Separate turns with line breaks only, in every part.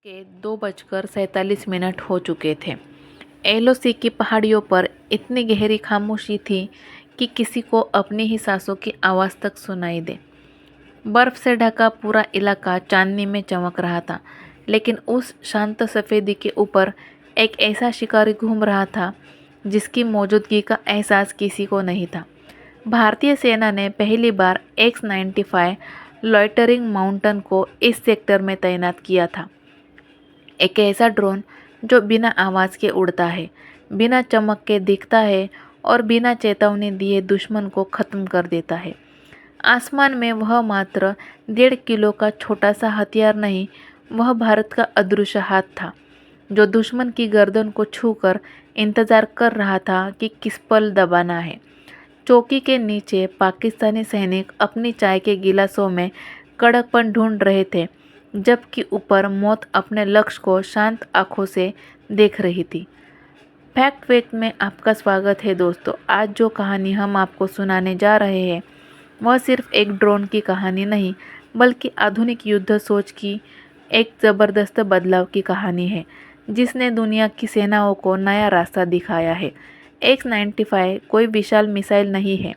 के 2:47 हो चुके थे। एलओसी की पहाड़ियों पर इतनी गहरी खामोशी थी कि किसी को अपनी ही सांसों की आवाज़ तक सुनाई दे। बर्फ से ढका पूरा इलाका चांदनी में चमक रहा था, लेकिन उस शांत सफ़ेदी के ऊपर एक ऐसा शिकारी घूम रहा था जिसकी मौजूदगी का एहसास किसी को नहीं था। भारतीय सेना ने पहली बार X-95 लॉयटरिंग माउंटेन को इस सेक्टर में तैनात किया था। एक ऐसा ड्रोन जो बिना आवाज़ के उड़ता है, बिना चमक के दिखता है और बिना चेतावनी दिए दुश्मन को ख़त्म कर देता है। आसमान में वह मात्र 1.5 किलो का छोटा सा हथियार नहीं, वह भारत का अदृश्य हाथ था जो दुश्मन की गर्दन को छूकर इंतज़ार कर रहा था कि किस पल दबाना है। चौकी के नीचे पाकिस्तानी सैनिक अपनी चाय के गिलासों में कड़कपन ढूंढ रहे थे, जबकि ऊपर मौत अपने लक्ष्य को शांत आंखों से देख रही थी। फैक्ट वेक में आपका स्वागत है दोस्तों। आज जो कहानी हम आपको सुनाने जा रहे हैं वह सिर्फ एक ड्रोन की कहानी नहीं, बल्कि आधुनिक युद्ध सोच की एक ज़बरदस्त बदलाव की कहानी है जिसने दुनिया की सेनाओं को नया रास्ता दिखाया है। X-95 कोई विशाल मिसाइल नहीं है,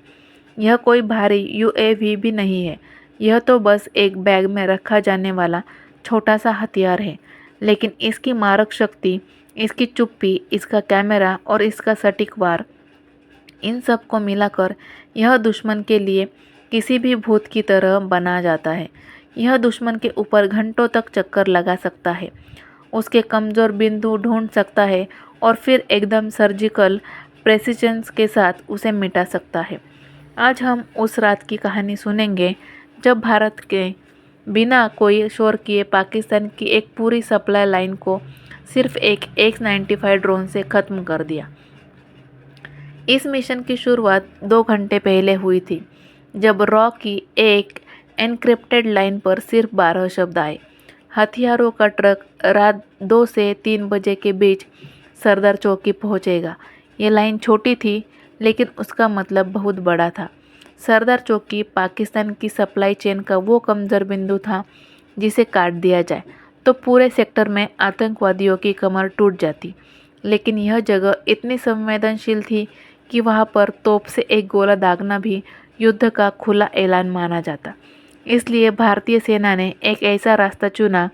यह कोई भारी यूएवी भी नहीं है, यह तो बस एक बैग में रखा जाने वाला छोटा सा हथियार है। लेकिन इसकी मारक शक्ति, इसकी चुप्पी, इसका कैमरा और इसका सटीक वार, इन सब को मिलाकर यह दुश्मन के लिए किसी भी भूत की तरह बना जाता है। यह दुश्मन के ऊपर घंटों तक चक्कर लगा सकता है, उसके कमज़ोर बिंदु ढूंढ सकता है और फिर एकदम सर्जिकल प्रेसिजन के साथ उसे मिटा सकता है। आज हम उस रात की कहानी सुनेंगे जब भारत के बिना कोई शोर किए पाकिस्तान की एक पूरी सप्लाई लाइन को सिर्फ एक X-95 ड्रोन से ख़त्म कर दिया। इस मिशन की शुरुआत 2 घंटे पहले हुई थी, जब रॉ की एक एन्क्रिप्टेड लाइन पर सिर्फ 12 शब्द आए। हथियारों का ट्रक रात 2 से 3 बजे के बीच सरदार चौकी पहुंचेगा। ये लाइन छोटी थी, लेकिन उसका मतलब बहुत बड़ा था। सरदार चौकी पाकिस्तान की सप्लाई चेन का वो कमज़ोर बिंदु था जिसे काट दिया जाए तो पूरे सेक्टर में आतंकवादियों की कमर टूट जाती। लेकिन यह जगह इतनी संवेदनशील थी कि वहाँ पर तोप से एक गोला दागना भी युद्ध का खुला ऐलान माना जाता। इसलिए भारतीय सेना ने एक ऐसा रास्ता चुना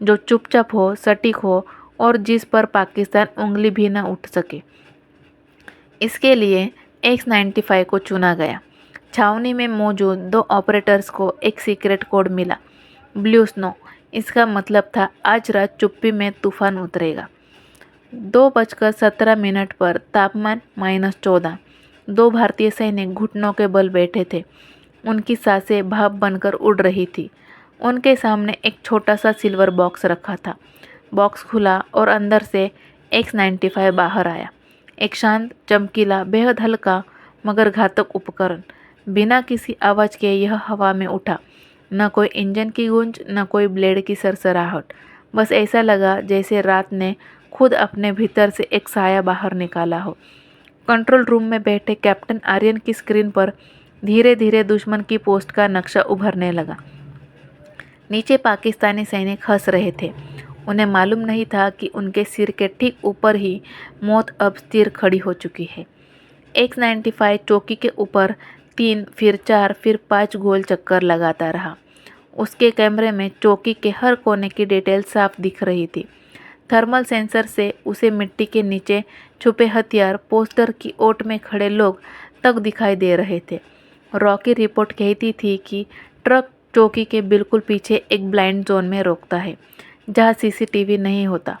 जो चुपचाप हो, सटीक हो और जिस पर पाकिस्तान उंगली भी न उठ सके। इसके लिए X-95 को चुना गया। छावनी में मौजूद 2 ऑपरेटर्स को एक सीक्रेट कोड मिला, ब्लू स्नो। इसका मतलब था आज रात चुप्पी में तूफान उतरेगा। 2:17 पर तापमान -14। 2 भारतीय सैनिक घुटनों के बल बैठे थे, उनकी सांसें भाप बनकर उड़ रही थी। उनके सामने एक छोटा सा सिल्वर बॉक्स रखा था। बॉक्स खुला और अंदर से X-95 बाहर आया। एक शांत, चमकीला, बेहद हल्का मगर घातक उपकरण। बिना किसी आवाज़ के यह हवा में उठा। न कोई इंजन की गूंज, न कोई ब्लेड की सरसराहट। बस ऐसा लगा जैसे रात ने खुद अपने भीतर से एक साया बाहर निकाला हो। कंट्रोल रूम में बैठे कैप्टन आर्यन की स्क्रीन पर धीरे धीरे दुश्मन की पोस्ट का नक्शा उभरने लगा। नीचे पाकिस्तानी सैनिक हंस रहे थे। उन्हें मालूम नहीं था कि उनके सिर के ठीक ऊपर ही मौत अब स्थिर खड़ी हो चुकी है। X-95 चौकी के ऊपर 3, फिर 4, फिर 5 गोल चक्कर लगाता रहा। उसके कैमरे में चौकी के हर कोने की डिटेल साफ दिख रही थी। थर्मल सेंसर से उसे मिट्टी के नीचे छुपे हथियार, पोस्टर की ओट में खड़े लोग तक दिखाई दे रहे थे। रॉ की रिपोर्ट कहती थी कि ट्रक चौकी के बिल्कुल पीछे एक ब्लाइंड जोन में रोकता है जहाँ सीसीटीवी नहीं होता।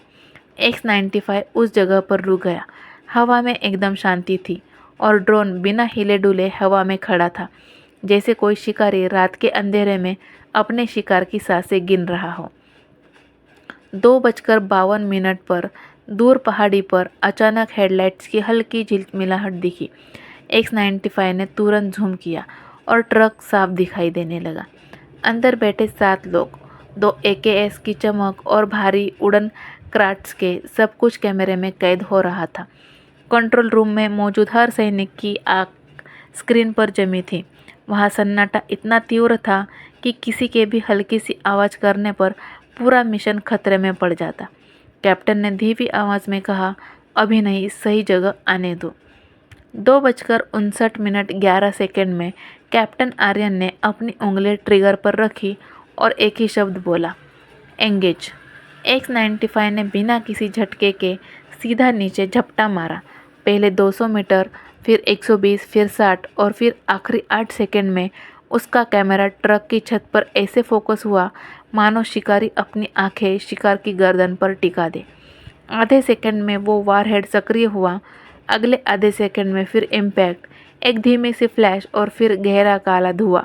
X-95 उस जगह पर रुक गया। हवा में एकदम शांति थी और ड्रोन बिना हिले डुले हवा में खड़ा था, जैसे कोई शिकारी रात के अंधेरे में अपने शिकार की सांसें गिन रहा हो। 2:52 पर दूर पहाड़ी पर अचानक हेडलाइट्स की हल्की झिलमिलाहट दिखी। X-95 ने तुरंत जूम किया और ट्रक साफ दिखाई देने लगा। अंदर बैठे 7 लोग, 2 AKS की चमक और भारी उड़न क्राफ्ट्स के सब कुछ कैमरे में कैद हो रहा था। कंट्रोल रूम में मौजूद हर सैनिक की आंख स्क्रीन पर जमी थी। वहाँ सन्नाटा इतना तीव्र था कि किसी के भी हल्की सी आवाज़ करने पर पूरा मिशन खतरे में पड़ जाता। कैप्टन ने धीमी आवाज़ में कहा, अभी नहीं, सही जगह आने दो। 2:59 में कैप्टन आर्यन ने अपनी उंगली ट्रिगर पर रखी और एक ही शब्द बोला, एंगेज। X-95 ने बिना किसी झटके के सीधा नीचे झपटा मारा। पहले 200 मीटर, फिर 120, फिर 60 और फिर आखिरी 8 सेकंड में उसका कैमरा ट्रक की छत पर ऐसे फोकस हुआ मानो शिकारी अपनी आंखें शिकार की गर्दन पर टिका दे। आधे सेकंड में वो वारहेड सक्रिय हुआ। अगले आधे सेकंड में फिर इम्पैक्ट, एक धीमी सी फ्लैश और फिर गहरा काला धुआं।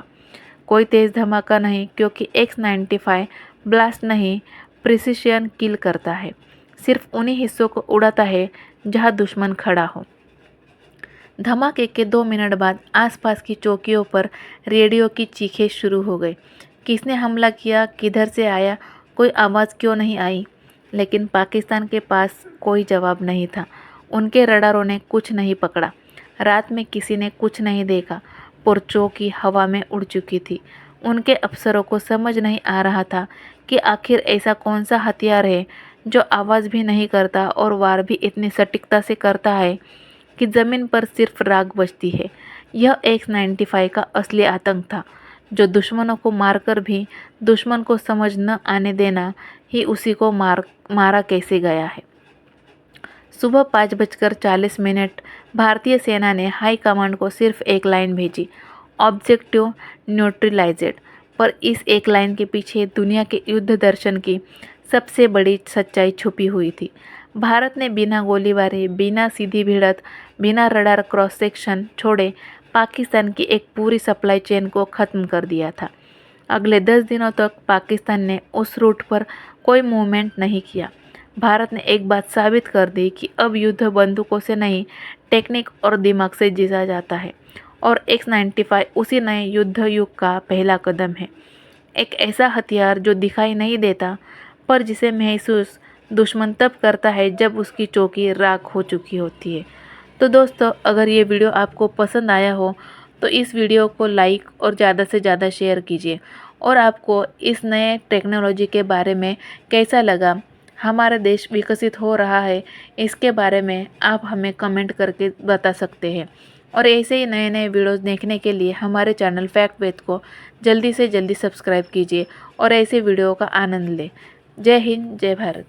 कोई तेज़ धमाका नहीं, क्योंकि X-95 ब्लास्ट नहीं, प्रिसिशन किल करता है। सिर्फ उन्हीं हिस्सों को उड़ाता है जहां दुश्मन खड़ा हो। धमाके के 2 मिनट बाद आसपास की चौकियों पर रेडियो की चीखें शुरू हो गई। किसने हमला किया, किधर से आया, कोई आवाज़ क्यों नहीं आई? लेकिन पाकिस्तान के पास कोई जवाब नहीं था। उनके रडारों ने कुछ नहीं पकड़ा। रात में किसी ने कुछ नहीं देखा। पुरचौकी हवा में उड़ चुकी थी। उनके अफसरों को समझ नहीं आ रहा था कि आखिर ऐसा कौन सा हथियार है जो आवाज़ भी नहीं करता और वार भी इतनी सटीकता से करता है कि ज़मीन पर सिर्फ राख बचती है। यह X-95 का असली आतंक था, जो दुश्मनों को मारकर भी दुश्मन को समझ न आने देना ही उसी को मारा कैसे गया है। सुबह 5:40 भारतीय सेना ने हाई कमांड को सिर्फ एक लाइन भेजी, ऑब्जेक्टिव न्यूट्रलाइज्ड। पर इस एक लाइन के पीछे दुनिया के युद्ध दर्शन की सबसे बड़ी सच्चाई छुपी हुई थी। भारत ने बिना गोलीबारी, बिना सीधी भिड़त, बिना रडार क्रॉस सेक्शन छोड़े पाकिस्तान की एक पूरी सप्लाई चेन को ख़त्म कर दिया था। अगले 10 दिनों तक पाकिस्तान ने उस रूट पर कोई मूवमेंट नहीं किया। भारत ने एक बात साबित कर दी कि अब युद्ध बंदूकों से नहीं, टेक्निक और दिमाग से जीता जाता है। और X-95 उसी नए युद्ध युग का पहला कदम है। एक ऐसा हथियार जो दिखाई नहीं देता, पर जिसे महसूस दुश्मन तब करता है जब उसकी चौकी राख हो चुकी होती है। तो दोस्तों, अगर ये वीडियो आपको पसंद आया हो तो इस वीडियो को लाइक और ज़्यादा से ज़्यादा शेयर कीजिए। और आपको इस नए टेक्नोलॉजी के बारे में कैसा लगा, हमारा देश विकसित हो रहा है, इसके बारे में आप हमें कमेंट करके बता सकते हैं। और ऐसे ही नए नए वीडियोस देखने के लिए हमारे चैनल फैक्ट वेद को जल्दी से जल्दी सब्सक्राइब कीजिए और ऐसे वीडियो का आनंद लें। जय हिंद, जय भारत।